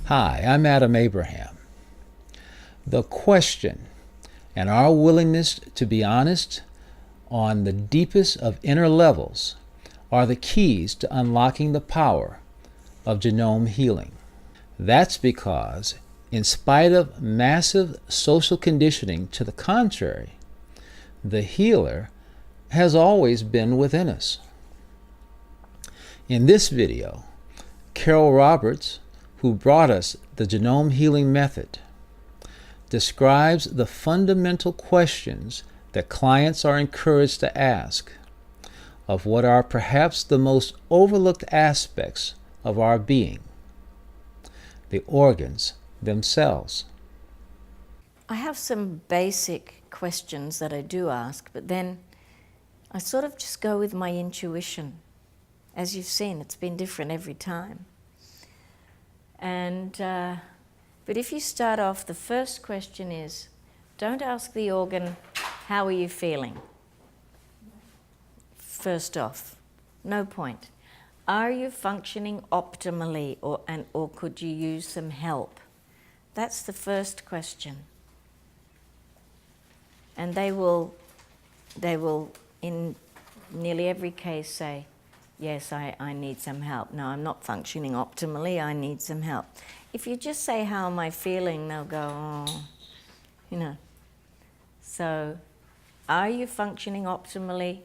Hi, I'm Adam Abraham. The question and our willingness to be honest on the deepest of inner levels are the keys to unlocking the power of genome healing. That's because, in spite of massive social conditioning to the contrary, the healer has always been within us. In this video, Carol Roberts, who brought us the genome healing method, describes the fundamental questions that clients are encouraged to ask of what are perhaps the most overlooked aspects of our being, the organs themselves. I have some basic questions that I do ask, but then I sort of just go with my intuition. As you've seen, it's been different every time. But if you start off, the first question is, don't ask the organ, how are you feeling? First off, no point. Are you functioning optimally, or could you use some help? That's the first question. And they will in nearly every case say, yes, I need some help. No, I'm not functioning optimally, I need some help. If you just say, how am I feeling, they'll go, oh, you know. So, are you functioning optimally?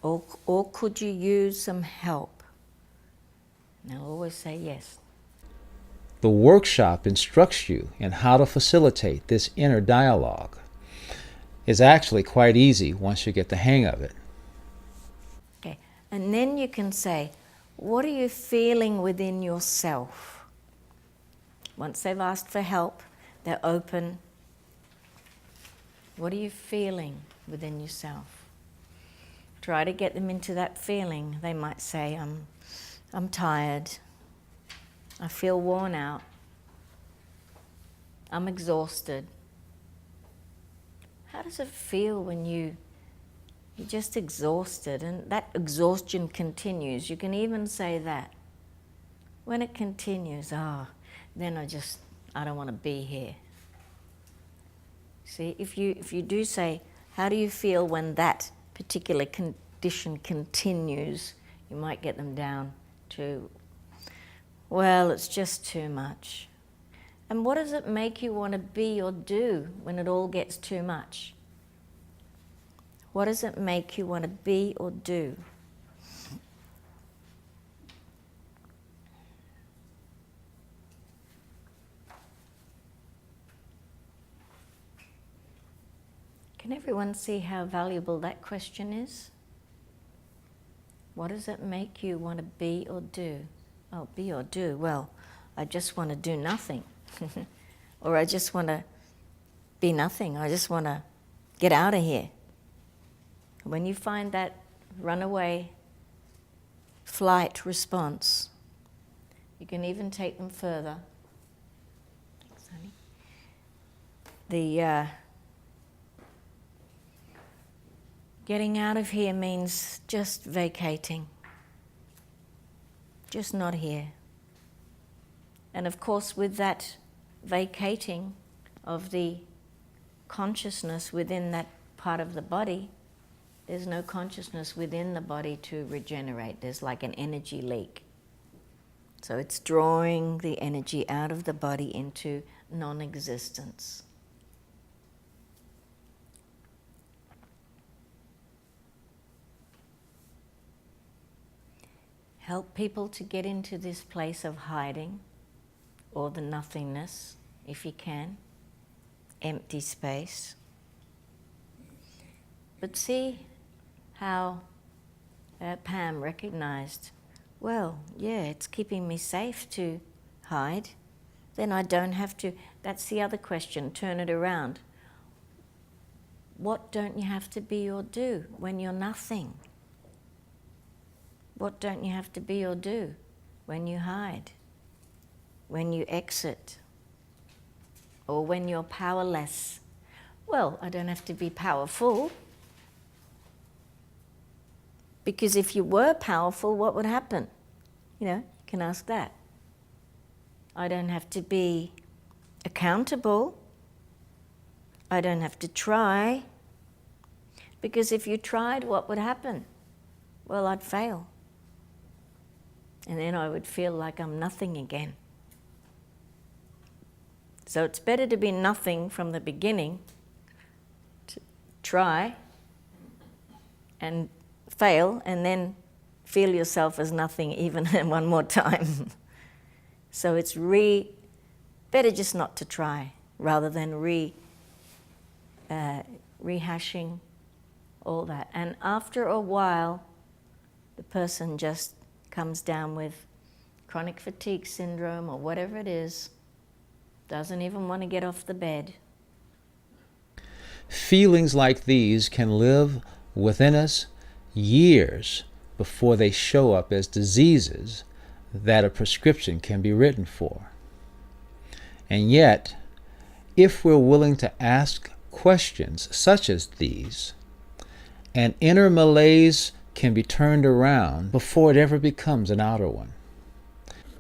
Or could you use some help? And they'll always say yes. The workshop instructs you in how to facilitate this inner dialogue. It's actually quite easy once you get the hang of it. Okay, and then you can say, what are you feeling within yourself? Once they've asked for help, they're open. What are you feeling within yourself? Try to get them into that feeling. They might say, I'm tired. I feel worn out. I'm exhausted. How does it feel when you're just exhausted, and that exhaustion continues? You can even say that. When it continues, then I don't want to be here. See, if you do say, how do you feel when that particular condition continues, you might get them down to, well, it's just too much. And what does it make you want to be or do when it all gets too much? What does it make you want to be or do? Can everyone see how valuable that question is? What does it make you want to be or do? Oh, be or do. Well, I just want to do nothing. Or I just want to be nothing. I just want to get out of here. When you find that runaway flight response, you can even take them further. Thanks, honey. Getting out of here means just vacating. Just not here. And of course, with that vacating of the consciousness within that part of the body, there's no consciousness within the body to regenerate. There's like an energy leak. So it's drawing the energy out of the body into non-existence. Help people to get into this place of hiding, or the nothingness, if you can, empty space. But see how Pam recognized, well, yeah, it's keeping me safe to hide. Then I don't have to. That's the other question, turn it around. What don't you have to be or do when you're nothing? What don't you have to be or do when you hide, when you exit, or when you're powerless? Well, I don't have to be powerful. Because if you were powerful, what would happen? You know, you can ask that. I don't have to be accountable. I don't have to try. Because if you tried, what would happen? Well, I'd fail. And then I would feel like I'm nothing again. So it's better to be nothing from the beginning, to try and fail, and then feel yourself as nothing even one more time. So it's better just not to try, rather than rehashing all that. And after a while, the person just comes down with chronic fatigue syndrome or whatever it is, doesn't even want to get off the bed. Feelings like these can live within us years before they show up as diseases that a prescription can be written for. And yet, if we're willing to ask questions such as these, an inner malaise can be turned around before it ever becomes an outer one.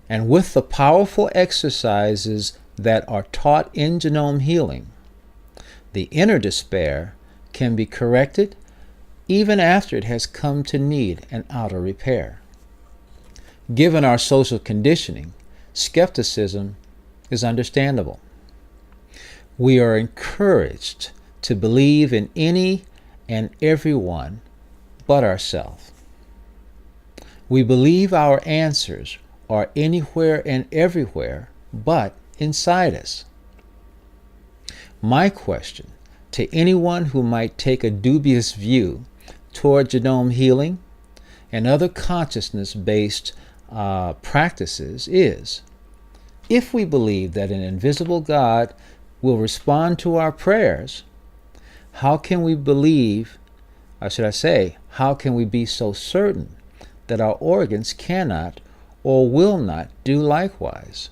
And with the powerful exercises that are taught in genome healing, the inner despair can be corrected even after it has come to need an outer repair. Given our social conditioning, skepticism is understandable. We are encouraged to believe in any and everyone but ourselves. We believe our answers are anywhere and everywhere but inside us. My question to anyone who might take a dubious view toward genome healing and other consciousness-based practices is, if we believe that an invisible God will respond to our prayers, how can we believe, or should I say, how can we be so certain that our organs cannot or will not do likewise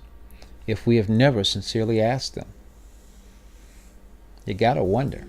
if we have never sincerely asked them? You gotta wonder.